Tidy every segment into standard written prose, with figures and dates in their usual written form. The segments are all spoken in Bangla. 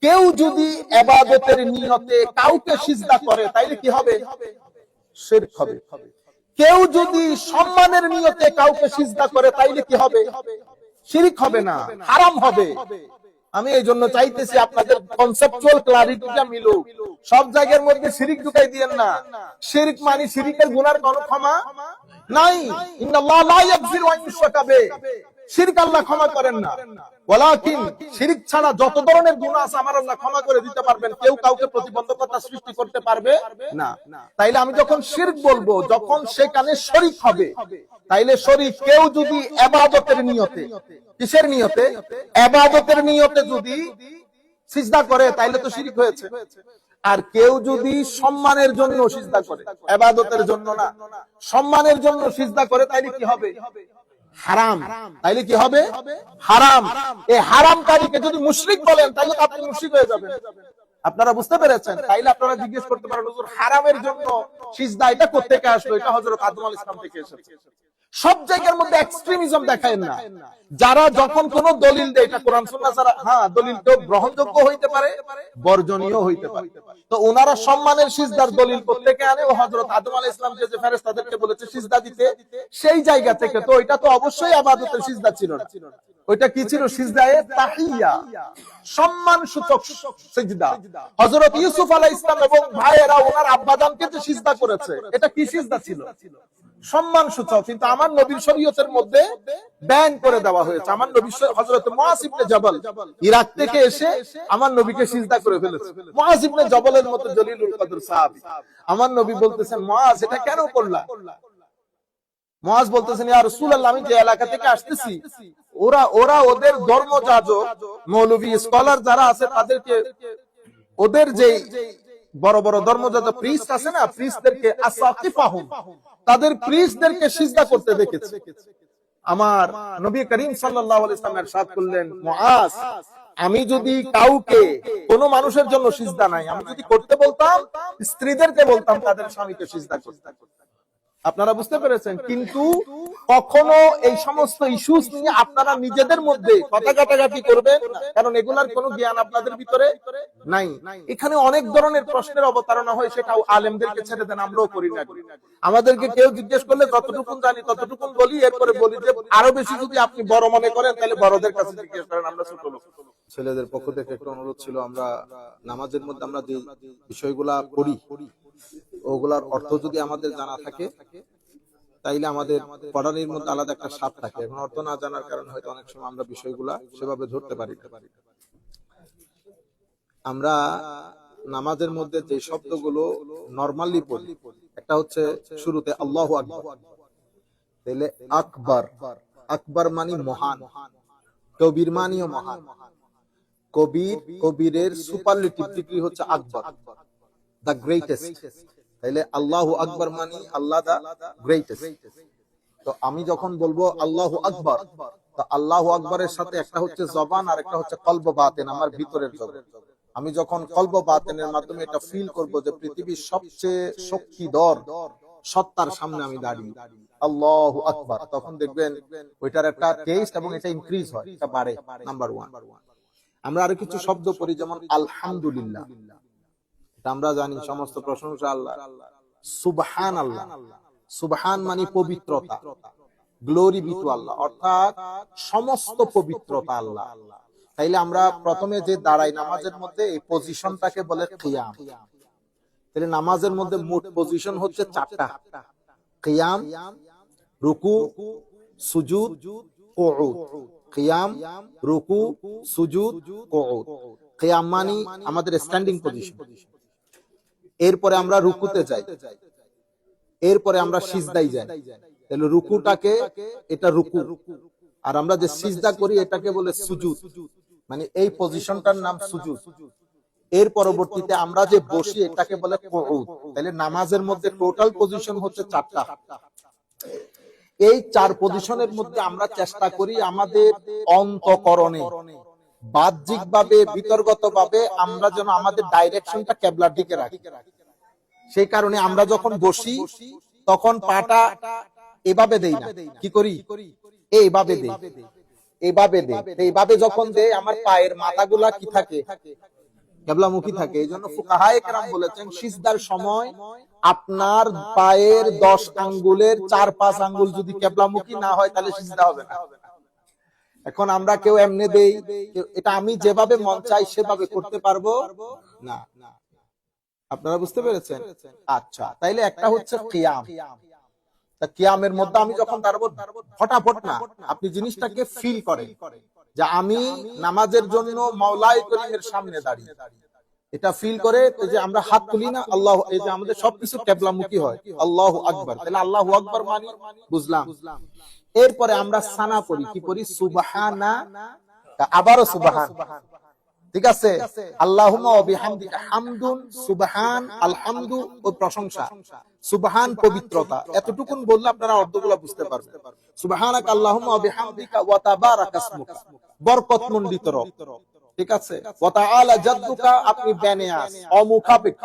কেউ যদি ইবাদতের নিয়তে কাউকে সিজদা করে তাইলে কি হবে? শিরক হবে। কেউ যদি সম্মানের নিয়তে কাউকে সিজদা করে তাইলে কি হবে? শিরক হবে না, হারাম হবে। আমি এই জন্য চাইতেছি আপনাদের কনসেপচুয়াল ক্লারিটিটা মিলুক। সব জায়গার মধ্যে শিরক ঢুকাই দিয়েন না। শিরক মানে শিরকের গুনার কোনো ক্ষমা নাই। ইন্নাল্লাহ লা ইয়াগফিরু আন ইউশরাকা বিহি, শিরক আল্লাহ ক্ষমা করেন না। ওয়ালাকিন শিরক ছাড়া যত ধরনের গুনাহ আছে আমার আল্লাহ ক্ষমা করে দিতে পারবেন। কেউ কাউকে প্রতিবন্ধকতা সৃষ্টি করতে পারবে না। তাইলে আমি যখন শিরক বলবো, যখন সেখানে শরীক হবে, তাইলে শরীক কেউ যদি ইবাদতের নিয়তে, কিসের নিয়তে? ইবাদতের নিয়তে যদি সিজদা করে তাইলে তো শিরক হয়েছে। আর কেউ যদি সম্মানের জন্য সিজদা করে, ইবাদতের জন্য না, সম্মানের জন্য সিজদা করে, তাইলে কি হবে? হারাম। তাইলে কি হবে? হারাম। এই হারামকারীকে যদি মুশরিক বলেন তাইলে আপনি মুশরিক হয়ে যাবেন। আপনারা বুঝতে পেরেছেন? তাইলে আপনারা জিজ্ঞেস করতে পারেন, হুজুর হারামের জন্য সিজদা এটা কোথা থেকে আসলো? এটা হযরত আদম আলাইহিস সালাম থেকে এসেছে। সব জায়গার মধ্যে এক্সট্রিমিজম দেখায় না। যারা যখন কোন দলিল দেয়, এটা কোরআন সুন্নাহ ছাড়া, হ্যাঁ দলিল তো গ্রহণযোগ্য হইতে পারে, বর্জনীয় হইতে পারে। তো ওনারা সম্মানের সিজদার দলিল প্রত্যেকে আনে, ও হযরত আদম আলাইহিস সালাম যে ফেরেশতাদেরকে বলেছে সিজদা দিতে, সেই জায়গা থেকে। তো এটা তো অবশ্যই ইবাদতের সিজদা ছিল না। ওইটা কি ছিল? সিজদায়ে তাহিয়া, সম্মান সূচক সিজদা। হযরত ইউসুফ আলাইহিস সালাম এবং ভাইয়েরা ওনার আব্বাজানকে যে সিজদা করেছে, এটা কি সিজদা ছিল? সম্মান সূচক। কিন্তু আমার নবীর শরীয়তের মধ্যে ব্যান করে দেওয়া হয়েছে। আমার নবী হযরত মুআজ ইবনে জাবাল ইরাক থেকে এসে আমার নবীকে সিজদা করে ফেলেছে। মুআজ ইবনে জাবালের মতো জলিলুল কদর সাহাবী। আমার নবী বলতেছেন, মুআজ এটা কেন করলা? মুআজ বলতেছেন, ইয়া রাসূলুল্লাহ, আমি যে এলাকা থেকে আসতেছি, ওরা ওদের ধর্মযাজক, মৌলভী, স্কলার যারা আছে, তাদেরকে, ওদের যে বড় বড় ধর্মযাজক প্রিস্ট আছে না, প্রিস্টদেরকে, আসাকিফাহুম, তাদের প্রিস্টদেরকে সিজদা করতে দেখেছে। আমার নবী করিম সাল্লাল্লাহু আলাইহি ওয়াসাল্লাম ইরশাদ করলেন, মুআজ, আমি যদি কাউকে, কোন মানুষের জন্য সিজদা নাই, আমি যদি করতে বলতাম, স্ত্রীদেরকে বলতাম তাদের স্বামীকে সিজদা করতে। আপনারা বুঝতে পেরেছেন? কিন্তু কখনো এই সমস্ত ইস্যুস নিয়ে আপনারা নিজেদের মধ্যে কথা কাটাকাটি করবেন না, কারণ এগুলার কোনো জ্ঞান আপনাদের ভিতরে নাই। এখানে অনেক ধরনের প্রশ্নের অবতারণা হয়, সেটাও আলেমদেরকে ছেড়ে দেন, আমরাও করি না। আমাদেরকে কেউ জিজ্ঞেস করলে যতটুকু জানি ততটুকু বলি, এরপরে বলি যে আরো বেশি যদি আপনি বড় মনে করেন তাহলে বড়দের কাছে জিজ্ঞেস করেন, আমরা ছোট লোক। ছেলেদের পক্ষ থেকে একটা অনুরোধ ছিল, আমরা নামাজের মধ্যে আমরা যে বিষয়গুলা পড়ি, ওগুলার অর্থ যদি আমাদের জানা থাকে তাইলে আমাদের পড়ানোর মধ্যে আলাদা একটা স্বাদ থাকে। এখন অর্থ না জানার কারণে হয়তো অনেক সময় আমরা বিষয়গুলা সেভাবে ধরতে পারি না। আমরা নামাজের মধ্যে যে শব্দগুলো নরমালি পড়ি, একটা হচ্ছে শুরুতে আল্লাহু আকবার, তাহলে আকবার, আকবার মানে মহান, কবির মানিও মহান, কবির, কবিরের সুপারলেটিভ ডিগ্রি হচ্ছে আকবার, দা গ্রেটেস্ট। তাইলে আল্লাহু আকবার মানে আল্লাহ দা গ্রেটেস্ট। তো আমি যখন বলবো আল্লাহু আকবার, তো আল্লাহু আকবরের সাথে একটা হচ্ছে জবান আর একটা হচ্ছে কলব বাতেন, আমার ভিতরের জগৎ। আমি যখন কলব বাতেনের মাধ্যমে এটা ফিল করব যে পৃথিবীর সবচেয়ে শক্তিধর সত্তার সামনে আমি দাঁড়িয়ে, আল্লাহু আকবার, তখন দেখবেন ওইটার একটা টেস্ট এবং এটা ইনক্রিজ হয়, এটা বাড়ে। নাম্বার 1। আমরা আরো কিছু শব্দ পড়ি, যেমন আলহামদুলিল্লাহ, আমরা জানি সমস্ত প্রশংসা আল্লাহ। সুবহানাল্লাহ, সুবহান মানে পবিত্রতা, গ্লোরি বি টু আল্লাহ, অর্থাৎ সমস্ত পবিত্রতা আল্লাহ। তাইলে আমরা প্রথমে যে দাঁড়াই নামাজের মধ্যে, এই পজিশনটাকে বলে কিয়াম। তাহলে নামাজের মধ্যে মোট পজিশন হচ্ছে 4টা: কিয়াম, রুকু, সুজুদ, কুউদ। কিয়াম, রুকু, সুজুদ, কুউদ। কিয়াম মানে আমাদের স্ট্যান্ডিং পজিশন। এরপরে আমরা রুকুতে যাই, এরপরে আমরা সিজদায় যাই। তাহলে রুকুটাকে, এটা রুকু, আর আমরা যে সিজদা করি এটাকে বলে সুজুদ, মানে এই পজিশনটার নাম সুজুদ। এর পরবর্তীতে আমরা যে বসি এটাকে বলে কুউদ। তাহলে নামাজের মধ্যে টোটাল পজিশন হচ্ছে 4টা। এই 4 পজিশনের মধ্যে আমরা চেষ্টা করি আমাদের অন্তঃকরণে, বাহ্যিকভাবে, বিতর্গতভাবে আমরা যেন আমাদের ডাইরেকশনটা কিবলার দিকে রাখি। সেই কারণে আমরা যখন বসি তখন পাটা এভাবে দেই না, কি করি? এইভাবে দেই, এইভাবে দেই। এইভাবে যখন দেই আমার পায়ের মাথাগুলা কি থাকে? কেবলামুখী থাকে। এই জন্য ফুকাহায়ে কেরাম বলেছেন সিজদার সময় আপনার পায়ের 10 আঙ্গুলের 4-5 আঙ্গুল যদি কেবলামুখী না হয় তাহলে সিজদা হবে না। এখন আমরা কেউ এমনি দেই, এটা আমি যেভাবে মন চাই সেভাবে করতে পারবো না। আপনারা বুঝতে পেরেছেন? আচ্ছা, তাইলে একটা হচ্ছে কিয়াম। তা কিয়ামের মধ্যে আমি যখন দাঁড়াবো ফটাফট না, আপনি জিনিসটাকে ফিল করেন যে আমি নামাজের জন্য মাওলাই করিমের সামনে দাঁড়িয়ে, এটা ফিল করে যে আমরা হাত তুলি না আল্লাহ, এই যে আমাদের সবকিছু কিবলামুখী হয় আল্লাহু আকবার, তাহলে আল্লাহু আকবার মানে বুঝলাম। এরপরে আমরা সানা পড়ি, কি পড়ি? সুবহানা, আবারও সুবহান, ঠিক আছে? আল্লাহুম্মা ওয়া বিহামদিকা হামদুন, সুবহান, আলহামদু ও প্রশংসা, সুবহান পবিত্রতা, এতটুকুন বললে আপনারা অর্থগুলো বুঝতে পারবেন। সুবহানাকা আল্লাহুম্মা ওয়া বিহামদিকা ওয়া তাবারাকা ইসমুকা, বরকতমণ্ডিত রব, ঠিক আছে? ওয়া তাআলা জাদ্দুকা, আপনি বেনিয়াস, অমুখাপেক্ষ,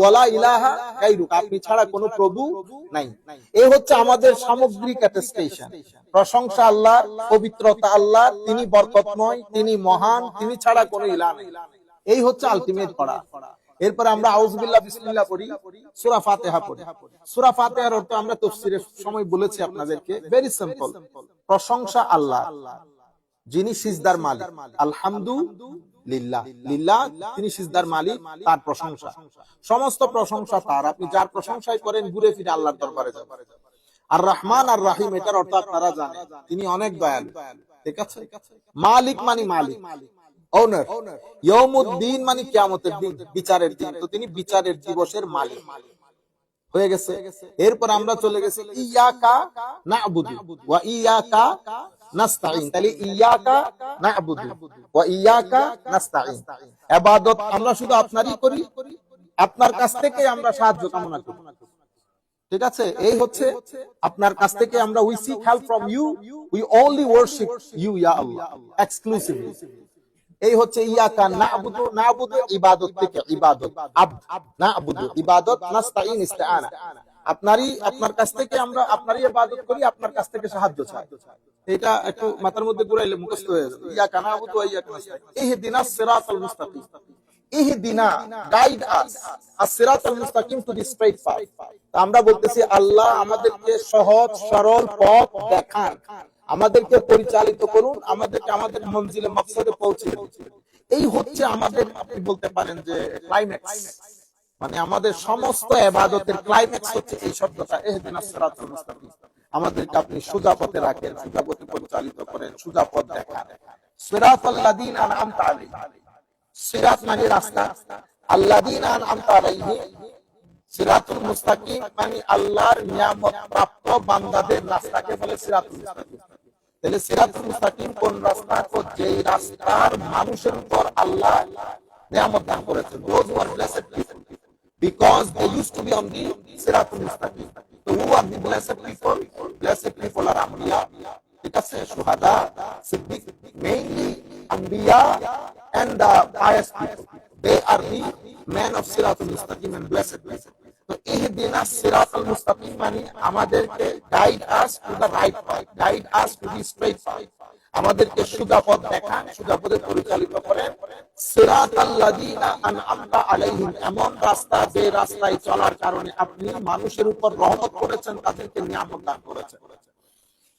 ওয়ালা ইলাহা গায়রুকা, আপনি ছাড়া কোনো প্রভু নাই। এই হচ্ছে আমাদের সামগ্রিক অ্যাটেস্টেশন। প্রশংসা আল্লাহর, পবিত্রতা আল্লাহর, তিনি বরকতময়, তিনি মহান, তিনি ছাড়া কোনো ইলাহ নেই। এই হচ্ছে আলটিমেট পড়া। এরপরে আমরা আউযুবিল্লাহ বিসমিল্লাহ পড়ি, সূরা ফাতিহা পড়ি। সূরা ফাতিহার অর্থ আমরা তাফসীরের সময় বলেছি আপনাদেরকে, ভেরি সিম্পল। প্রশংসা আল্লাহ, যিনি সিজদার মালিক, আলহামদুলিল্লাহ, লিল্লাহ, তিনি সিজদার মালিক, তার প্রশংসা, সমস্ত প্রশংসা তার। আপনি যার প্রশংসাই করেন ঘুরে ফিরে আল্লাহর দরবারে যাবেন। আর রহমান আর রাহিম, এটার অর্থ আপনারা জানেন, তিনি অনেক দয়ালু, ঠিক আছে? মালিক মানে মালিক, ওনার। ইয়াউমুদ্দিন মানে কিয়ামতের দিন, বিচারের দিন, তো তিনি বিচারের দিবসের মালিক হয়ে গেছে। এরপর আমরা চলে গেছি ইয়াকা না'বুদু ওয়া ইয়াকা নাস্তাইন, তাহলে ইয়াকা না'বুদু ওয়া ইয়াকা নাস্তাইন, ইবাদত আমরা শুধু আপনারই করি, আপনার কাছ থেকে আমরা সাহায্য কামনা করি, ঠিক আছে? এই হচ্ছে আপনার কাছ থেকে আমরা, we seek help from you, we only worship you ইয়া আল্লাহ, এক্সক্লুসিভলি। এই হচ্ছে ইয়াকা না'বুদু, না'বুদু ইবাদত থেকে, ইবাদত আবদ, না'বুদু ইবাদত, নাস্তাইন ইস্তিআনা, আপনারই, আপনার কাছ থেকে আমরা আপনারই ইবাদত করি, আপনার কাছ থেকে সাহায্য চাই। এটা একটু মাথার মধ্যে ঘুরাইলে মুখস্থ হয়ে যাবে। ইয়াকা না'বুদু ওয়া ইয়াকা নাস্তাইন, ইহদিনাস সিরাতাল মুস্তাকিম, ইহদিনা, গাইড আস, আস-সিরাতাল মুস্তাকিম, টু দি স্ট্রেইট পাথ। আমরা বলতেছি আল্লাহ আমাদেরকে সহজ সরল পথ দেখান, আমাদেরকে পরিচালিত করুন, আমাদেরকে আমাদের মঞ্জিলে মাকসাদে পৌঁছে দিন। এই হচ্ছে আমাদের, আপনি বলতে পারেন যে ক্লাইম্যাক্স, মানে আমাদের সমস্ত ইবাদতের ক্লাইম্যাক্স হচ্ছে এই শব্দটা, ইহদিনাস সিরাতাল মুস্তাকিম। আমাদেরকে আপনি সোজা পথে রাখেন, সোজা পথে পরিচালিত করেন, সোজা পথ দেখান। সিরাতাল লাযিনা আনআমতা আলাইহিম, সিরাত মানে রাস্তা, আল্লাযিনা আনআমতা আলাইহিম, সিরাতুল মুস্তাকিম মানে আল্লাহর নিয়ামত প্রাপ্ত বান্দাদের রাস্তাকে বলে সিরাতুল মুস্তাকিম। তাহলে সিরাতুল মুস্তাকিম কোন রাস্তা? যেই রাস্তার মানুষের উপর আল্লাহ নিয়ামত দান করেছেন, those who are blessed people, because they used to be on the সিরাতুল মুস্তাকিম। তো who are the blessed people? Blessed people are anbiya, ঠিক আছে, শুহাদা, Siddique, mainly anbiya and the pious people, they are the men of siratul mustaqim and blessed people. তো ইহদিনাস সিরাতাল মুস্তাকিম মানে আমাদেরকে guide us to the right path, guide us to the straight path, আমাদেরকে সোজা পথ দেখান, সোজা পথে পরিচালিত করেন। সিরাতাল লাযিনা আনআমতা আলাইহিম, এমন রাস্তা যে রাস্তায় চলার কারণে আপনি মানুষের উপর রহমত করেছেন, তাদেরকে নিয়ামত দান করেছেন।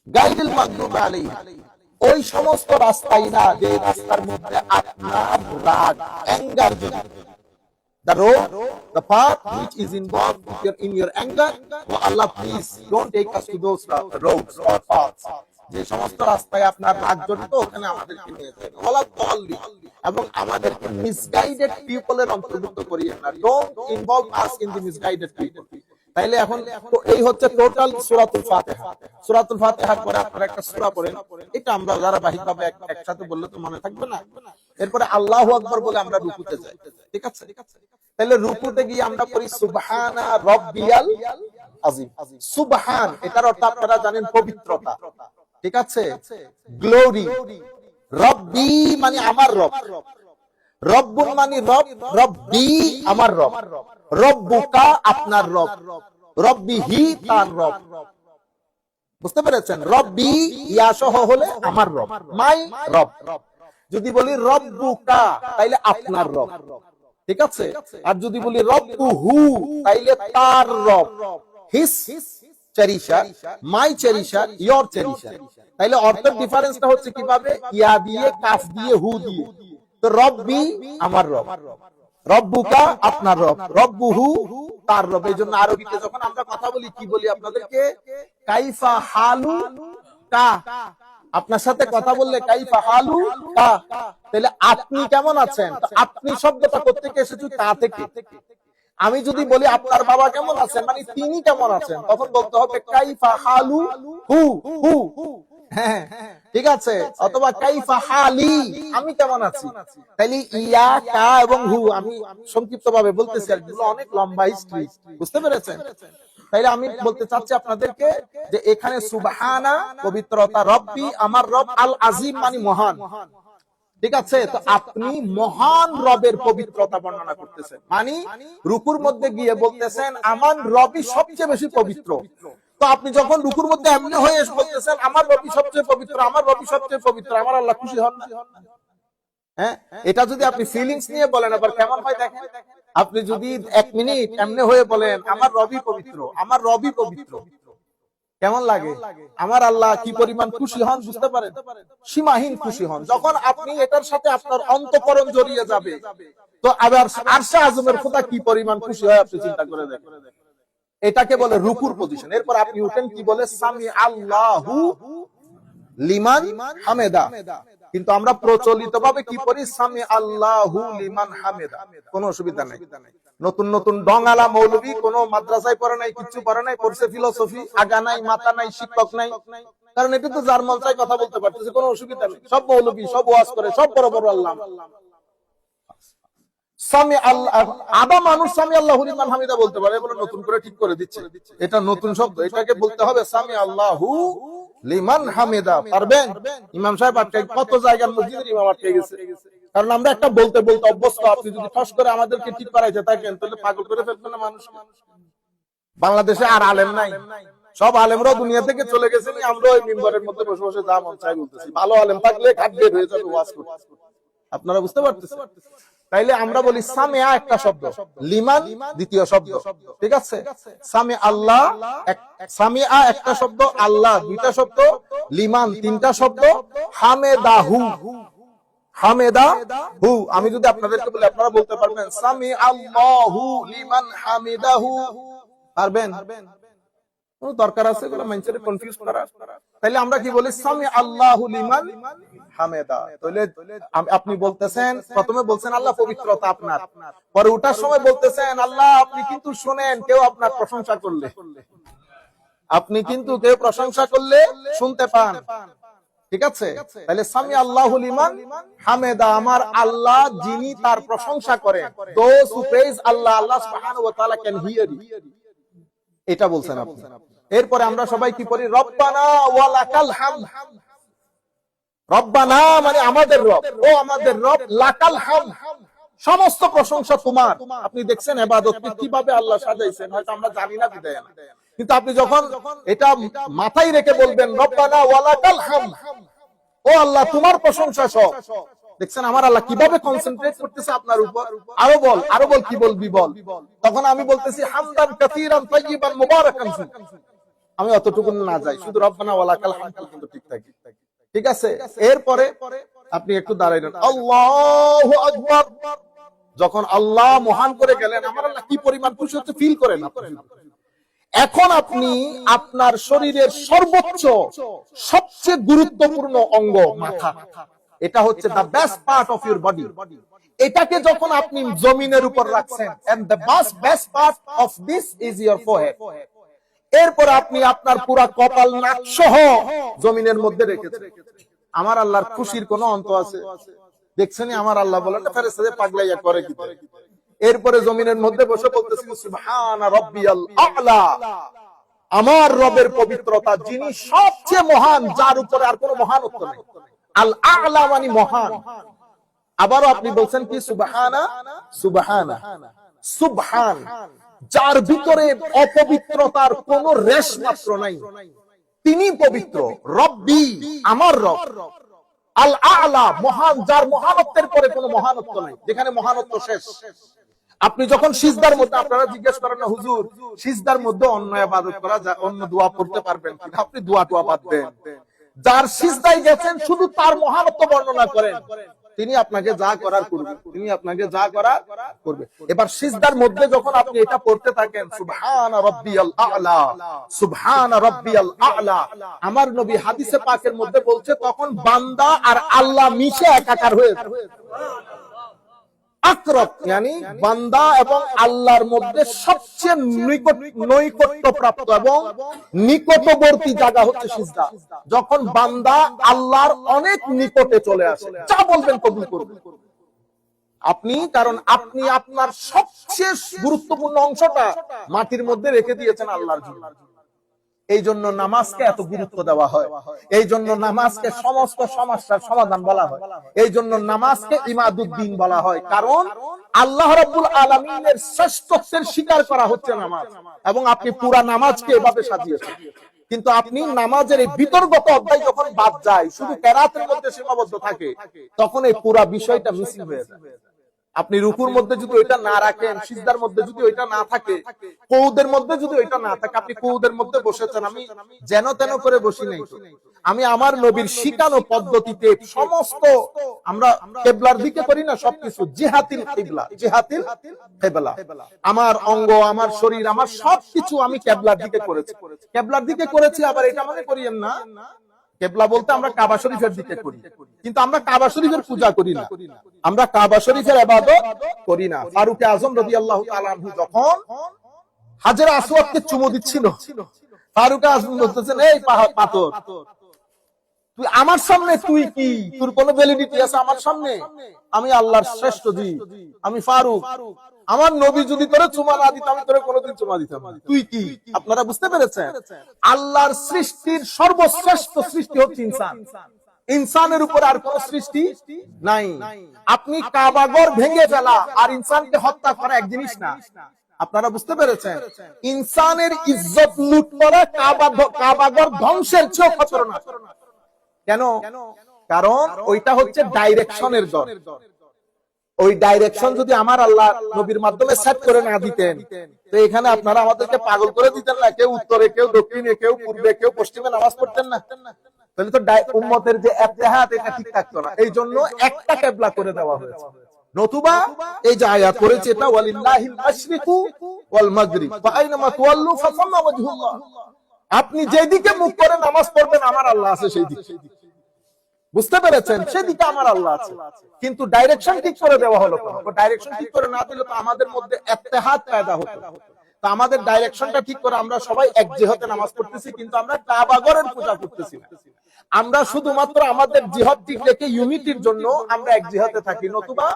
গাইরুল মাগদুবি আলাইহিম, ওই সমস্ত রাস্তাই না যে রাস্তার মধ্যে আপনার রাগ, অ্যাঙ্গার জড়িত। The road, the path which is involved in your anger, oh Allah, please don't take us to those roads or paths. যে সমস্ত রাস্তায় আপনার রাগ জড়িত, ওখানে আমাদেরকে নিয়ে যাবেন। ওয়ালা দাল্লিন, এবং আমাদেরকে মিসগাইডেড পিপলের অন্তর্ভুক্ত করিয়েন না। Don't involve us in the misguided people. তাইলে এখন এই হচ্ছে টোটাল সূরাতুল ফাতিহা। সূরাতুল ফাতিহার পরে আপনারা একটা সূরা পড়েন, এটা আমরা ধারাবাহিকভাবে একসাথে বললে তো মনে থাকবে না। এরপরে আল্লাহু আকবার বলে আমরা রুকুতে যাই, ঠিক আছে? তাহলে রুকুতে গিয়ে আমরা পড়ি সুবহানা রাব্বিয়াল আযীম। সুবহান, এটার অর্থ আপনারা জানেন পবিত্রতা, ঠিক আছে, গ্লোরি। রব্বি মানে আমার রব, রব্বুন মানে রব, রব্বি আমার রব, রব্বুকা আপনার রব, রব্বিহি তার রব। বুঝতে পেরেছেন? রব্বি ইয়া সহ হলে আমার রব, মাই রব। যদি বলি রব্বুকা তাইলে আপনার রব, ঠিক আছে। আর যদি বলি রব্বুহু তাইলে তার রব, হিস চেরিশার, মাই চেরিশার, ইয়োর চেরিশার। তাইলে অর্থের ডিফারেন্সটা হচ্ছে কিভাবে, ইয়া দিয়ে, কাফ দিয়ে, হু দিয়ে। তো রব্বি আমার রব, রব্বুকা আপনার রব, রব্বুহু তার রব। এই জন্য আরবিতে যখন আমরা কথা বলি কি বলি আপনাদেরকে, কাইফা হালু কা। আপনার সাথে কথা বললে কাইফা হালু কা, তাহলে আপনি কেমন আছেন, আপনি শব্দটা কোত্থেকে এসেছে, তা থেকে। আমি যদি বলি আপনার বাবা কেমন আছেন, মানে তিনি কেমন আছেন, তখন বলতে হবে কাইফা হালু হু হু, হ্যাঁ ঠিক আছে। অথবা কাইফা হালি আমি কেমন আছি। তাইলে ইয়া, কা এবং হু আমি সংক্ষিপ্ত ভাবে বলতেছি, আর এগুলো অনেক লম্বা হিস্ট্রি, বুঝতে পেরেছেন। তাইলে আমি বলতে চাচ্ছি আপনাদেরকে যে এখানে সুবহানা পবিত্রতা, রব্বি আমার রব, আল আজিম মানে মহান, ঠিক আছে। তো আপনি মহান রবের পবিত্রতা বর্ণনা করতেছেন, মানে রুকুর মধ্যে গিয়ে বলতেছেন আমার রবই সবচেয়ে বেশি পবিত্র। তো আপনি যখন রুকুর মধ্যে এমনি হয়ে এসে বলতেছেন আমার রবি সবচেয়ে পবিত্র, আমার রবি সবচেয়ে পবিত্র, আমার আল্লাহ খুশি হন না? হ্যাঁ, এটা যদি আপনি ফিলিংস নিয়ে বলেন আবার কেমন হয় দেখেন। আপনি যদি 1 মিনিট এমনি হয়ে বলেন আমার রবি পবিত্র, আমার রবি পবিত্র, কেমন লাগে? আমার আল্লাহ কি পরিমাণ খুশি হন বুঝতে পারেন? সীমাহীন খুশি হন। যখন আপনি এটার সাথে আপনার অন্তঃকরণ জড়িয়ে যাবে, তো আবার আরশে আযমের খোদা কি পরিমাণ খুশি হয় আপনি চিন্তা করে দেখেন। এটাকে বলে রুকুর পজিশন। এরপর আপনি উঠেন কি বলে, সামি আল্লাহু লিমান হামেদা। কিন্তু আমরা প্রচলিত ভাবে কি পড়ি, সামি আল্লাহু লিমান হামেদা। কোনো অসুবিধা নাই। নতুন নতুন ডঙ্গালা মৌলবী, কোন মাদ্রাসায় পড়ে নাই, কিচ্ছু পড়ে নাই, পড়ছে ফিলোসফি, আগা নাই, মাথা নাই, শিক্ষক নাই। কারণ এটা তো যার মন চাই কথা বলতে পারতেছে, কোনো অসুবিধা নেই। সব মৌলবী, সব ওয়াজ করে, সব বড় বড় আল্লাহ। সামি আল্লাহ, আদা মানুষ সামি আল্লাহু লিমান হামিদা বলতে পারে, বলে নতুন করে ঠিক করে দিচ্ছে। এটা নতুন শব্দ, এটাকে বলতে হবে সামি আল্লাহু লিমান হামিদা। পারবেন? ইমাম সাহেব আটকে, কত জায়গার মসজিদের ইমাম আটকে গেছে, কারণ আমরা একটা বলতে বলতে অভ্যস্ত। আপনি যদি ঠস করে আমাদেরকে ঠিক করাইতে থাকেন তাহলে পাগল করে ফেলবেন না মানুষ। বাংলাদেশে আর আলেম নাই, সব আলেমরাও দুনিয়া থেকে চলে গেছেন। আমরা ওই মিম্বরের মধ্যে বসে বসে যা মন চাই বলতেছি। ভালো আলেম থাকলে ঘাট বের হয়ে যাবে ওয়াজ করতে, আপনারা বুঝতে পারতেছেন। তাইলে আমরা বলি সামিয়া একটা শব্দ, লিমান দ্বিতীয় শব্দ, ঠিক আছে। সামি আল্লাহ, সামিয়া একটা শব্দ, আল্লাহ দুইটা শব্দ, লিমান তিনটা শব্দ, হামেদাহু, হামেদা হু। আমি যদি আপনাদেরকে বলি আপনারা বলতে পারবেন সামি আল্লাহু লিমান হামিদাহু, পারবেন? কোনো দরকার আছে এগুলো মানুষের কনফিউজ করা? তাইলে আমরা কি বলি, সামি আল্লাহু লিমান হামেদা। তাহলে আপনি বলতেছেন, প্রথমে বলছেন আল্লাহ পবিত্রতা আপনার, পরে ওঠার সময় বলতেছেন আল্লাহ আপনি কিন্তু শুনেন কেউ আপনার প্রশংসা করলে, আপনি কিন্তু কেউ প্রশংসা করলে শুনতে পান, ঠিক আছে। তাহলে সামি আল্লাহু লিমান হামেদা, আমার আল্লাহ যিনি তার প্রশংসা করেন, দোজ হু প্রেজ আল্লাহ, আল্লাহ সুবহানাহু ওয়া তাআলা ক্যান হিয়ার ইট, এটা বলছেন আপনি। এরপরে আমরা সবাই কি পড়ি, রব্বানা ওয়া লাকাল হামদ। রব্বানা মানে আমাদের রব, ও আমাদের রব, লাকাল হামদ সমস্ত প্রশংসা তোমার। আপনি দেখছেন ইবাদত কিভাবে আল্লাহ সাজাইছেন, হয়তো আমরা জানি না বিদায় না, কিন্তু আপনি যখন এটা মাথায় রেখে বলবেন রব্বানা ওয়া লাকাল হামদ, ও আল্লাহ তোমার প্রশংসা সব। দেখছেন আমার আল্লাহ কিভাবে কনসেন্ট্রেট করতেছে আপনার উপর। আরো বল, আরো বল, কি বলবি বল। তখন আমি বলতেছি হামদান কাসীরান তাইয়িবান মুবারাকান ফি। আমি অতটুকু না যাই, শুধু রব্বানা ওয়া লাকাল হামদ কিন্তু ঠিক থাকে, ঠিক আছে। এরপরে আপনি একটু দাঁড়াইলেন, আল্লাহু আকবার। যখন আল্লাহ মহান করে গেলেন, আমার আল্লাহ কি পরিমাণ খুশি হচ্ছে ফিল করেন আপনি। এখন আপনি আপনার শরীরের সর্বোচ্চ সবচেয়ে গুরুত্বপূর্ণ অঙ্গ মাথা, এটা হচ্ছে the best part of your body, এটাকে যখন আপনি জমিনের উপর রাখছেন, and the best part of this is your forehead, এরপর আপনি আপনার পুরা কপাল নাক সহ জমিনের মধ্যে রেখেছেন। আমার আল্লাহর খুশির কোন অন্ত আছে? দেখছেন আমার আল্লাহ বলেন না ফেরেশতাদের পাগলাইয়া করে কি। এরপরে জমিনের মধ্যে বসে বলতেছি সুবহান রাব্বিয়াল আ'লা, আমার রবের পবিত্রতা যিনি সবচেয়ে মহান, যার উপরে আর কোনো মহানত্ব নেই। আল আ'লা মানে মহান। আবারও আপনি বলছেন কি সুবহানা, সুবহানা, সুবহান, যার ভিতরে অপবিত্রতার কোন রেশ মাত্র নাই, তিনি পবিত্র। রব্বি আমার রব, আল আ'লা, মহান, যার মহানত্বের পরে কোনো মহানত্ব নাই, যেখানে মহানত্ব শেষ। আপনি যখন সিজদার মধ্যে, আপনারা জিজ্ঞেস করেন না হুজুর সিজদার মধ্যে অন্য ইবাদত করা যায়, অন্য দোয়া পড়তে পারবেন কিনা? আপনি দোয়া বাদ দেন। যার সিজদায় গেছেন শুধু তার মহানত্ব বর্ণনা করেন, তিনি আপনাকে যা করার করবে, তিনি আপনাকে যা করার করবে। এবার সিজদার মধ্যে যখন আপনি এটা পড়তে থাকেন, সুবহান রাব্বিয়াল আ'লা, সুবহান রাব্বিয়াল আ'লা, আমার নবী হাদিসে পাকের মধ্যে বলছে তখন বান্দা আর আল্লাহ মিশে একাকার হয়ে যায়। আকরাব মানে বান্দা এবং আল্লাহর মধ্যে সবচেয়ে নৈকট্যপ্রাপ্ত এবং নিকটবর্তী জায়গা হচ্ছে সিজদা। যখন বান্দা আল্লাহর অনেক নিকটে চলে আসে, যা বলবেন কবুল করবেন আপনি, কারণ আপনি আপনার সবচেয়ে গুরুত্বপূর্ণ অংশটা মাটির মধ্যে রেখে দিয়েছেন আল্লাহর জন্য। এই জন্য নামাজকে এত গুরুত্ব দেওয়া হয়, এই জন্য নামাজকে সমস্ত সমস্যার সমাধান বলা হয়, এই জন্য নামাজকে ইমাদুদ্দিন বলা হয়। কারণ আল্লাহ রাব্বুল আলামিনের শ্রেষ্ঠত্বের স্বীকার করা হচ্ছে নামাজ, এবং আপনি পুরা নামাজকে এভাবে সাজিয়েছেন। কিন্তু আপনি নামাজের এই বিতর্গত অধ্যায় যখন বাদ যায়, শুধু কেরাতের মধ্যে সীমাবদ্ধ থাকে, তখন এই পুরা বিষয়টা মিসিং হয়ে যায়। আপনি রুকুর মধ্যে যদি ওইটা না রাখেন, সিজদার মধ্যে যদি ওইটা না থাকে, কউদের মধ্যে যদি ওইটা না থাকে, আপনি কউদের মধ্যে বসেছেন, আমি যেন তেন করে বসি নাই, আমি আমার নবীর শিখানো পদ্ধতিতে সমস্ত, আমরা কিবলার দিকে করি না সবকিছু, জিহাতিল কিবলা, জিহাতিল কিবলা, আমার অঙ্গ, আমার শরীর, আমার সবকিছু আমি কিবলার দিকে করেছি, কিবলার দিকে করেছি। আবার এটা মনে করিয়েন না কিবলা বলতে আমরা কাবা শরীফের দিকে করি, কিন্তু আমরা কাবা শরীফের পূজা করি না, আমরা কাবা শরীফের ইবাদত করি না। ফারুক আযম রাদিয়াল্লাহু তাআলা আনহু যখন হাজরে আসওয়াদকে চুমু দিচ্ছিল, ফারুক আযম বলতেছেন, এই পাথর, তুই আমার সামনে, তুই কি, তোর কোনো ভ্যালিডিটি আছে আমার সামনে? আমি আল্লাহর শ্রেষ্ঠ জীব, আমি ফারুক, আমার নবী যদি তোরে চুমা না দিত, আমি তোরে কোনোদিন চুমা দিতাম না, তুই কি? আপনারা বুঝতে পেরেছেন? আল্লাহর সৃষ্টির সর্বশ্রেষ্ঠ সৃষ্টি হচ্ছে ইনসান, ইনসানের উপর আর কোন সৃষ্টি নাই। আপনি কাবাঘর ভেঙে ফেলা আর ইনসানকে হত্যা করা এক জিনিস না, আপনারা বুঝতে পেরেছেন? ইনসানের ইজ্জত লুট করা কাবাঘর ধ্বংসের চেয়েও খতরনাক। কেন? কারণ ওইটা হচ্ছে ডাইরেকশনের দর। ওই ডাইরেকশন যদি আমার আল্লাহ নবীর মাধ্যমে সেট করে না দিতেন, তো এখানে আপনারা আমাদেরকে পাগল করে দিতেন না, কেউ উত্তরে, কেউ দক্ষিণে, কেউ পূর্বে, কেউ পশ্চিমে নামাজ পড়তেন না, তাহলে তো উম্মতের যে ইত্তেহাদ এটা ঠিক থাকতো না। এই জন্য একটা কিবলা করে দেওয়া হয়েছে। নতুবা এই যে আয়াত করেছে, এটা ওয়ালিল্লাহিল মাশরিকু ওয়াল মাগরিব ফাআইনামা তুওয়াল্লু ফাসাম্মা ওয়াজহুল্লাহ, আপনি যেদিকে মুখ করে নামাজ পড়বেন আমার আল্লাহ আছে সেই দিকে, বুঝতে পেরেছেন? সেদিকে আমার আল্লাহ আছে। কিন্তু ডাইরেকশন ঠিক করে দেওয়া হলো কেন? ডাইরেকশন ঠিক করে না দিলে তো আমাদের মধ্যে ইত্তেহাদ পয়দা হতো। তো আমাদের ডাইরেকশনটা ঠিক করে আমরা সবাই এক জিহাতে নামাজ পড়তেছি, কিন্তু আমরা কাবাঘরের পূজা করতেছি না। আমরা শুধুমাত্র আমাদের জিহাদ ঠিক রেখে ইউনিটির জন্য আমরা এক জিহাতে থাকি। নতুবা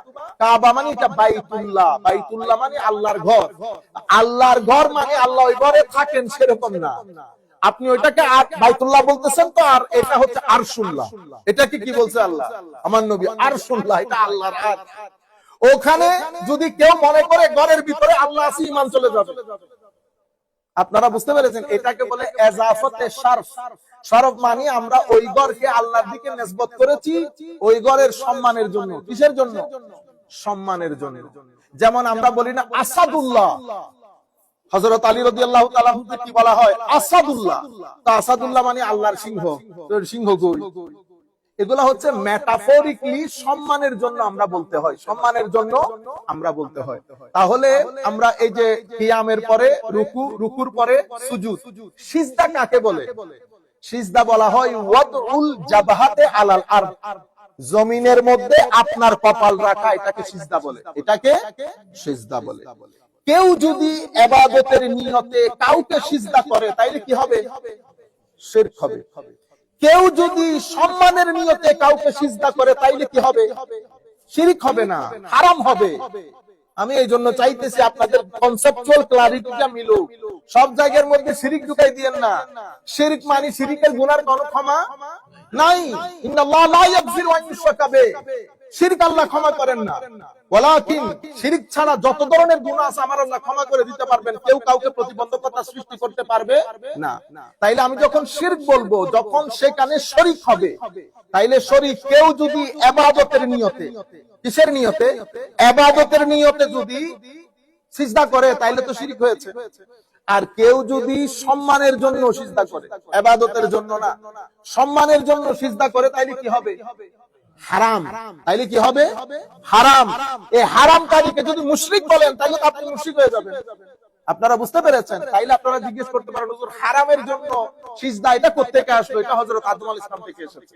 কাবা মানে এটা বাইতুল্লাহ, বাইতুল্লাহ মানে আল্লাহর ঘর, আল্লাহর ঘর মানে আল্লাহ ওই ঘরে থাকেন সেরকম না। আপনি ওইটাকে বাইতুল্লাহ বলতেছেন তো, আর এটা হচ্ছে আরশুল্লাহ। এটাকে কি বলছে আল্লাহ? আমার নবী আরশুল্লাহ, এটা আল্লাহর আরশ। ওখানে যদি কেউ মনে করে ঘরের ভিতরে আল্লাহ আছে, ঈমান চলে যাবে। আপনারা বুঝতে পেরেছেন? এটাকে বলে এজাফতে শরফ। শরফ মানে আমরা ওই ঘরকে আল্লাহর দিকে নিসবত করেছি ওই ঘরের সম্মানের জন্য। কিসের জন্য? সম্মানের জন্য। যেমন আমরা বলি না আসাদুল্লাহ, হযরত আলী রাদিয়াল্লাহু তাআলা আনহুকে কি বলা হয়? আসাদুল্লাহ। তো আসাদুল্লাহ মানে আল্লাহর সিংহ, সিংহ কই? এগুলা হচ্ছে মেটাফরিক্যালি সম্মানের জন্য আমরা বলতে হয়, সম্মানের জন্য আমরা বলতে হয়। তাহলে আমরা এই যে কিয়ামের পরে রুকু, রুকুর পরে সুজুদ, সিজদা কাকে বলে? সিজদা বলা হয় ওয়াদউল জাবহাতে আলাল আরদ, জমিনের মধ্যে আপনার কপাল রাখা, এটাকে সিজদা বলে, এটাকে সিজদা বলে। কেউ যদি ইবাদতের নিয়তে কাউকে সিজদা করে তাইলে কি হবে? শিরক হবে। কেউ যদি সম্মানের নিয়তে কাউকে সিজদা করে তাইলে কি হবে? শিরক হবে না, হারাম হবে। আমি এই জন্য চাইতেছি আপনাদের কনসেপচুয়াল ক্লারিটিটা মিলুক। সব জায়গার মধ্যে শিরক ঢুকাই দিয়েন না। শিরক মানে শিরকের গুনার কোনো ক্ষমা নাই। ইন্নাল্লাহ লা ইয়াগফিরু আন ইউশরাকা বিহি, শিরক আল্লাহ ক্ষমা করেন না, ওয়ালাকিন শিরক ছাড়া যত ধরনের গুনাহ আছে আমার আল্লাহ ক্ষমা করে দিতে পারবেন, কেউ কাউকে প্রতিবন্ধকতা সৃষ্টি করতে পারবে না। তাইলে আমি যখন শিরক বলবো, যখন সেখানে শরীক হবে, তাইলে শরীক কেউ যদি ইবাদতের নিয়তে, কিসের নিয়তে? ইবাদতের নিয়তে যদি সিজদা করে তাইলে তো শিরক হয়েছে। আর কেউ যদি সম্মানের জন্য সিজদা করে, ইবাদতের জন্য না, সম্মানের জন্য সিজদা করে, তাইলে কি হবে? হারাম। তাইলে কি হবে? হারাম। এই হারামকারীকে যদি মুশরিক বলেন তাইলে তো আপনি মুশরিক হয়ে যাবেন। আপনারা বুঝতে পেরেছেন? তাইলে আপনারা জিজ্ঞেস করতে পারেন, হুজুর হারামের জন্য সিজদা এটা কোথা থেকে আসলো? এটা হযরত আদম আলাইহিস সালাম থেকে এসেছে।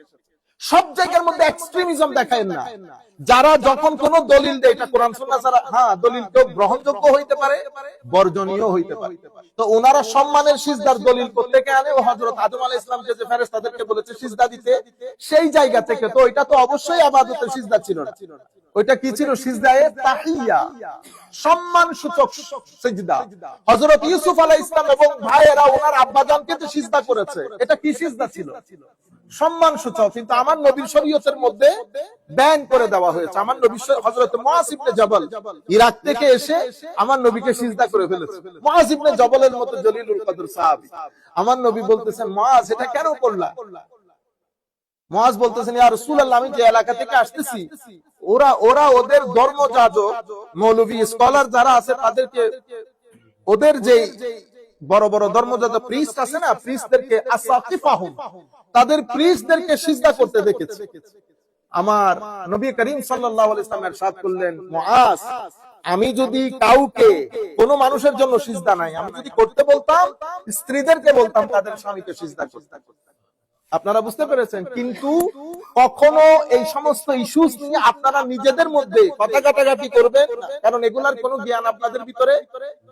সব জায়গার মধ্যে এক্সট্রিমিজম দেখায় না। যারা যখন কোন দলিল দেয়, এটা কোরআন সুন্নাহ ছাড়া, হ্যাঁ দলিল কেউ গ্রহণযোগ্য হইতে পারে, বর্জনীয় হইতে পারে। তো ওনারা সম্মানের সিজদার দলিল কোত্থেকে আনে? ও হযরত আদম আলাইহিস সালামকে যে ফেরেশতাদেরকে বলেছে সিজদা দিতে, সেই জায়গা থেকে। তো এটা তো অবশ্যই ইবাদতের সিজদা ছিল না। ওইটা কি ছিল? সিজদায়ে তাহিয়া, সম্মান সূচক সিজদা। হযরত ইউসুফ আলাইহিস সালাম এবং ভাইয়েরা ওনার আব্বাজানকে যে সিজদা করেছে, এটা কি সিজদা ছিল? সম্মান সূচক। কিন্তু আমার নবীর শরীয়তের মধ্যে ব্যান করে দেওয়া হয়েছে। আমার নবী হযরত মুআজ ইবনে জবল ইরাক থেকে এসে আমার নবীকে সিজদা করে ফেলেছে। মুআজ ইবনে জবলের মতো জলিলুল কদর সাহাবী, আমার নবী বলতেছেন, মুআজ এটা কেন করলা? মুআজ বলতেছেন, ইয়া রাসূলুল্লাহ, আমি যে এলাকা থেকে আসতেছি, ওরা ওদের ধর্মযাজক, মৌলভী, স্কলার যারা আছে, তাদেরকে, ওদের যে বড় বড় ধর্মযাজক প্রিস্ট আছে না, প্রিস্টদেরকে, আসাকিফাহুম, তাদের প্রিস্টদেরকে সিজদা করতে দেখেছি। আমার নবী করিম সাল্লাল্লাহু আলাইহি ওয়াসাল্লাম ইরশাদ করলেন, মুআজ, আমি যদি কাউকে, কোন মানুষের জন্য সিজদা নাই, আমি যদি করতে বলতাম, স্ত্রীদেরকে বলতাম তাদের স্বামীকে সিজদা করতে। আপনারা বুঝতে পেরেছেন? কিন্তু কখনো এই সমস্ত ইস্যুস নিয়ে আপনারা নিজেদের মধ্যে কথা কাটাকাটি করবেন না, কারণ এগুলার কোনো জ্ঞান আপনাদের ভিতরে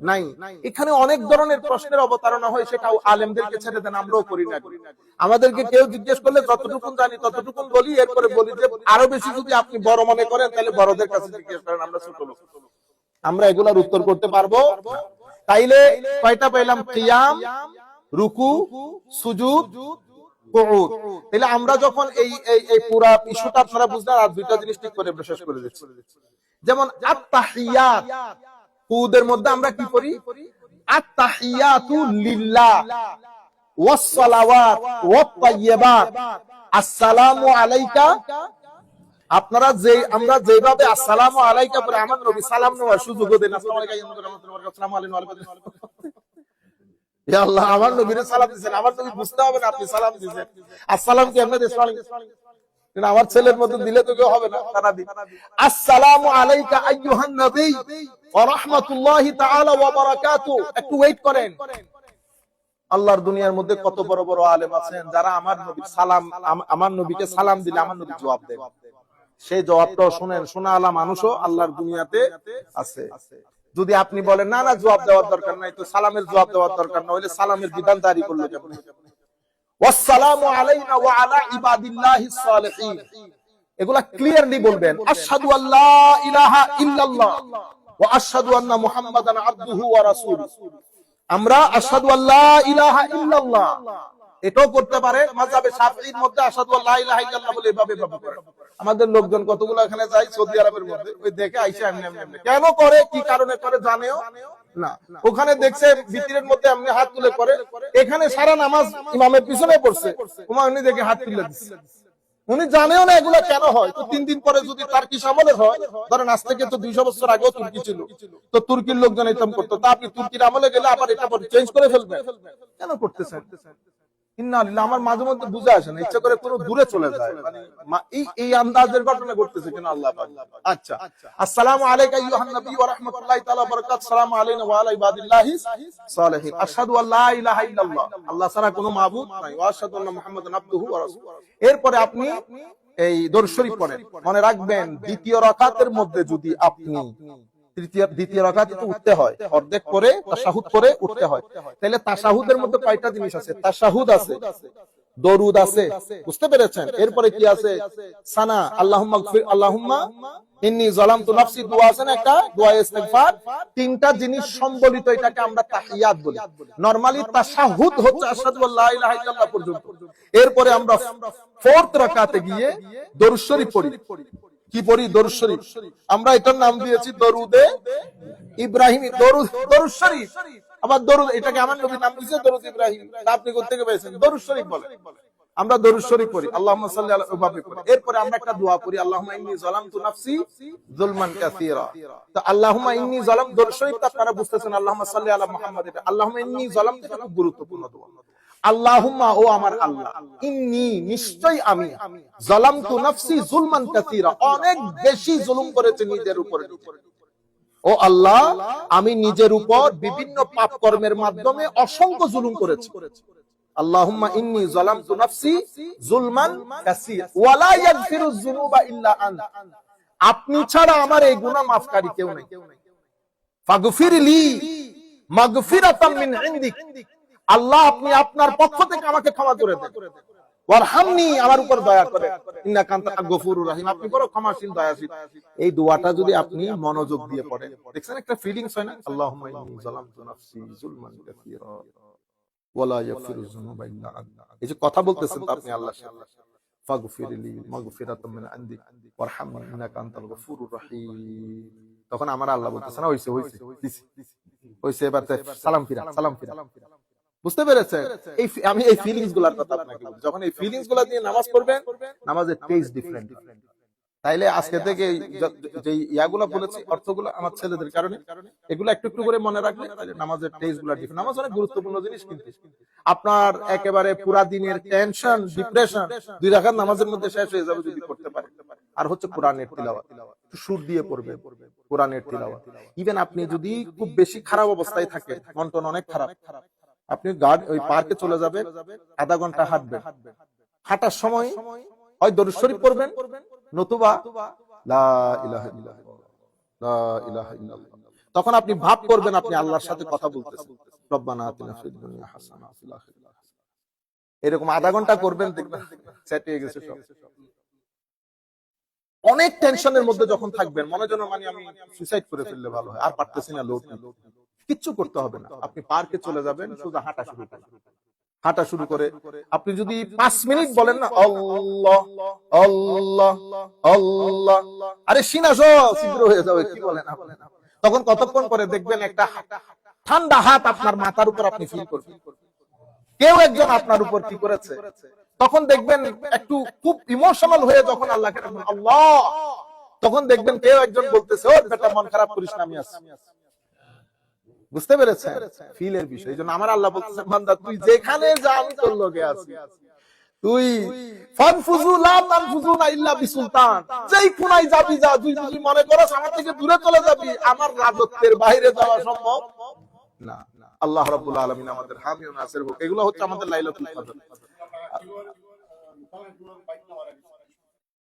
নাই। এখানে অনেক ধরনের প্রশ্নের অবতারণা হয়, সেটাও আলেমদেরকে ছেড়ে দেন, আমরাও করি না। আমাদেরকে কেউ জিজ্ঞেস করলে যতটুকুন জানি ততটুকুন বলি, এরপরে বলি যে আরো বেশি যদি আপনি বড় মনে করেন তাহলে বড়দের কাছে জিজ্ঞেস করেন, আমরা ছোট লোক, আমরা এগুলার উত্তর করতে পারবো। তাইলে কয়টা পেলাম? কিয়াম, রুকু, সুজুদ, কুউদ। তাহলে আমরা যখন এই পুরো ইস্যুটা আপনারা বুঝলেন, আর দুইটা জিনিস ঠিক করে শেষ করে দিচ্ছি। যেমন আত-তাহিয়াত, কুউদের মধ্যে আমরা কি করি? আত-তাহিয়াতু লিল্লাহ ওয়াস সালাওয়াত ওয়াত তাইয়্যিবাত, আসসালামু আলাইকা। আপনারা আমরা যেভাবে আসসালামু আলাইকা পরে আমার নবী সালাম নেওয়ার সুযোগ দেন, আসসালামু আলাইকা ওয়া রাহমাতুল্লাহি ওয়া বারাকাতুহু, ইয়া আল্লাহ আমার নবীরে সালাম দিবেন, আমার নবী বুঝতে হবে না আপনি সালাম দিবেন। আসসালাম কি আপনি দেশে কিন্তু আমার ছেলের মতো দিলে তো কেউ হবে না, তারা দিন। আসসালামু আলাইকা আইয়ুহান নবী ওয়া রাহমাতুল্লাহি তাআলা ওয়া বারাকাতুহু। একটু ওয়েট করেন। আল্লাহর দুনিয়ার মধ্যে কত বড় বড় আলেম আছেন যারা আমার নবীর সালাম, আমার নবীকে সালাম দিলে আমার নবী জবাব দেন। সেই জবাবটাও শুনেন, শোনা আলা মানুষও আল্লাহর দুনিয়াতে আছে। যদি আপনি বলেন না না জবাব দেওয়ার দরকার নাই, তো সালামের জবাব দেওয়ার দরকার না হলে সালামের বিধান জারি করলো কেন? ওয়াসসালামু আলাইনা ওয়া আলা ইবাদিল্লাহিস সালিহিন, এগুলা ক্লিয়ারলি বলবেন। আশহাদু আল্লা ইলাহা ইল্লাল্লাহ ওয়া আশহাদু আন্না মুহাম্মাদান আবদুহু ওয়া রাসূলুহু। আমরা আশহাদু আল্লা ইলাহা ইল্লাল্লাহ এটাও করতে পারে। মাযহাবে শাফিঈর মধ্যে আশহাদু আল্লা ইলাহা ইল্লাল্লাহ বলে এভাবে করে। আমাদের লোকজন কতগুলো এখানে যায় সৌদি আরবের মধ্যে, ওই দেখে আইসা এমনি কেন করে, কি কারণে করে জানেও না। ওখানে দেখছে ভিতরের মধ্যে এমনি হাত তুলে করে, এখানে সারা নামাজ ইমামের পিছনে পড়ছে, উনি দেখে হাত তুলে দিচ্ছে। উনি জানেও না এগুলা কেন হয়। তো 3 দিন পরে যদি তার্কিশ আমলের হয়, ধরেন আজ থেকে তো 200 বছর আগেও তুর্কি ছিল, তো তুর্কির লোকজন এরকম করতো, তা আপনি তুর্কির আমলে গেলে আবার এটা চেঞ্জ করে ফেলবেন, কেন করতেছেন? আমার মাঝে মধ্যে বুঝে আসে না, ইচ্ছা করে কোনো দূরে চলে যায়, এই আন্দাজের ঘটনা ঘটতেছে কেন আল্লাহ পাক। আচ্ছা, আসসালামু আলাইকা আইয়ুহান নবী ওয়া রাহমাতুল্লাহি তাআলা ওয়া বারাকাতুহু, আসসালামু আলাইনা ওয়া আলা ইবাদিল্লাহিস সালিহিন, আশহাদু আল্লা ইলাহা ইল্লাল্লাহ, আল্লাহ ছাড়া কোনো মাবুদ নাই, ওয়া আশহাদু আন্না মুহাম্মাদান আবদুহু ওয়া রাসূলুহু। এরপরে আপনি এই দরুদ শরীফ পড়েন। মনে রাখবেন, দ্বিতীয় রাকাতের মধ্যে যদি আপনি দ্বিতীয় রাকাতে তো উঠতে হয়, অর্ধেক করে তাশাহুদ করে উঠতে হয়, তাহলে তাশাহুদের মধ্যে কয়টা জিনিস আছে? তাশাহুদ আছে, দরুদ আছে, বুঝতে পেরেছেন? এরপরে কি আছে? সানা, আল্লাহুম্মা গফির, আল্লাহুম্মা ইন্নী যালামতু নাফসি, দোয়া আছে না একটা, দোয়া ইস্তিগফার। তিনটা জিনিস সম্বলিত এটাকে আমরা তাহিয়াত বলি। নরমালি তাশাহুদ হচ্ছে আশহাদু আল্লা ইলাহা ইল্লাল্লাহ পর্যন্ত। এরপরে আমরা 4th রাকাতে গিয়ে দরুদ শরীফ পড়ি। কি পড়ি? দরুদ শরীফ। আমরা এটার নাম দিয়েছি দরুদে ইব্রাহিমী, দরুদ শরীফ। আবার দরুদ, এটাকে আমার নবী নাম দিয়েছে দরুদ ইব্রাহিম। আপনি কোথেকে পেয়েছেন? দরুদ শরীফ বলে। আমরা দরুদ শরীফ পড়ি, আল্লাহুম্মা সাল্লি আলা ওভাবে পড়ি। এরপরে আমরা একটা দোয়া পড়ি, আল্লাহুম্মা ইন্নী যালামতু নাফসি যুলমান কাসীরা। তো আল্লাহুম্মা ইন্নী যালাম, দরুদ শরীফ তো আপনারা বুঝতেছেন, আল্লাহুম্মা সাল্লি আলা মুহাম্মাদ। আল্লাহুম্মা ইন্নী যালামতু, এটা খুব গুরুত্বপূর্ণ দোয়া। আল্লাহুম্মা, ও আমার আল্লাহ, ইন্নী, নিশ্চয় আমি, যালামতু নাফসি যুলমান কাসীরা, অনেক বেশি জুলুম করেছি নিজের উপর। ও আল্লাহ, আমি নিজের উপর বিভিন্ন পাপ কর্মের মাধ্যমে অসংখ্য জুলুম করেছি। আল্লাহুম্মা ইন্নী যালামতু নাফসি যুলমান কাসীরা ওয়া লা ইয়াগফিরুয যুনুবা ইল্লা আনত। আপনি ছাড়া আমার এই গুনাহ মাফকারী কেউ নেই। ফাগফিরলি মাগফিরাতাম মিন ইনদিক। আল্লাহ, আপনি আপনার পক্ষ থেকে আমাকে ক্ষমা করে দেন। ওয়ারহামনি, আমার উপর দয়া করেন। ইন্নাকা আনতাল গফুরুর রহিম, আপনি বড় ক্ষমাশীল দয়াশীল। এই দোয়াটা যদি আপনি মনোযোগ দিয়ে পড়েন, দেখছেন একটা ফিলিংস হয় না? আল্লাহুম্মা ইন্নী যালামতু নাফসি যুলমান কাসীরা ওয়া লা ইয়াগফিরুয যুনুবা ইল্লা আনতা। এই যে কথা বলতেছেন তো আপনি আল্লাহর সাথে, ফাগফিরলি মাগফিরাতাম মিন ইনদিক ওয়ারহামনি ইন্নাকা আনতাল গফুরুর রহিম। তখন আমার আল্লাহ বলতেছেন, হইছে হইছে হইছে, এবার সালাম ফিরা, সালাম ফিরা। বুঝতে পেরেছেন? আমি এই ফিলিংস গুলার কথা আপনাকে বলছি। যখন এই ফিলিংস গুলা দিয়ে নামাজ পড়বেন, নামাজের টেস্ট ডিফারেন্ট। তাইলে আজকে থেকে যে ইয়াগুলা বলেছি, অর্থগুলো আমার ছেলেদের কারণে, এগুলো একটু একটু করে মনে রাখলে নামাজের টেস্ট গুলা ডিফারেন্ট। নামাজ অনেক গুরুত্বপূর্ণ জিনিস, কিন্তু আপনার একেবারে পুরা দিনের টেনশন, ডিপ্রেশন 2 রাকাত নামাজের মধ্যে শেষ হয়ে যাবে যদি করতে পারে। আর হচ্ছে কোরআনের তিলাওয়াত, একটু সুর দিয়ে পড়বে কোরআনের তিলাওয়াত। ইভেন আপনি যদি খুব বেশি খারাপ অবস্থায় থাকেন, মন টন অনেক খারাপ, আপনি ওই পার্কে চলে যাবেন, আধা ঘন্টা হাঁটবেন। হাঁটার সময় হয় দরুদ শরীফ পড়বেন, নতুবা লা ইলাহা ইল্লাল্লাহ, লা ইলাহা ইল্লাল্লাহ। তখন আপনি ভাব করবেন আপনি আল্লাহর সাথে কথা বলতেছেন, রব্বানা আতিনা ফিদ দুনিয়া হাসানাহ ওয়া ফিল আখিরাতি হাসানাহ। এরকম আধা ঘন্টা করবেন, দেখবেন সেট হয়ে গেছে সব। অনেক টেনশনের মধ্যে যখন থাকবেন, মনে যেন মানে আমি সুইসাইড করে ফেললে ভালো হয়, আর পারতেছি না, লোড না, কিচ্ছু করতে হবে না। আপনি পার্কে চলে যাবেন, শুধু হাঁটা শুরু করেন। হাঁটা শুরু করে আপনি যদি 5 মিনিট বলেন না, আল্লাহ আল্লাহ আল্লাহ, আরে সিনাসো ছিদ্র হয়ে যাবে, কি বলেন আপনি? তখন কতক্ষণ পরে দেখবেন একটা ঠান্ডা হাত আপনার মাথার উপর আপনি ফিল করবেন, কেউ একজন আপনার উপর কি করেছে। তখন দেখবেন একটু খুব ইমোশনাল হয়ে যখন আল্লাহকে ডাকবেন আল্লাহ, তখন দেখবেন কেউ একজন বলতেছে, ও বেটা মন খারাপ করিস না, আমি আছি। বুঝতে পেরেছেন? ফিলের বিষয়। এই জন্য আমার আল্লাহ বলতেছেন, বান্দা তুই যেখানে যা আমি তোর লগে আছি। তুই ফানফুজু লা তানফুজুনা ইল্লা বিসুলতান, যেই কোনায় যাবি যা, তুই যদি মনে করস আমার থেকে দূরে চলে যাবি, আমার রাজত্বের বাইরে যাওয়া সম্ভব না। আল্লাহ রাব্বুল আলামিন আমাদের হামি ও নাসির হোক। এগুলো হচ্ছে আমাদের লাইলাতুল কদর।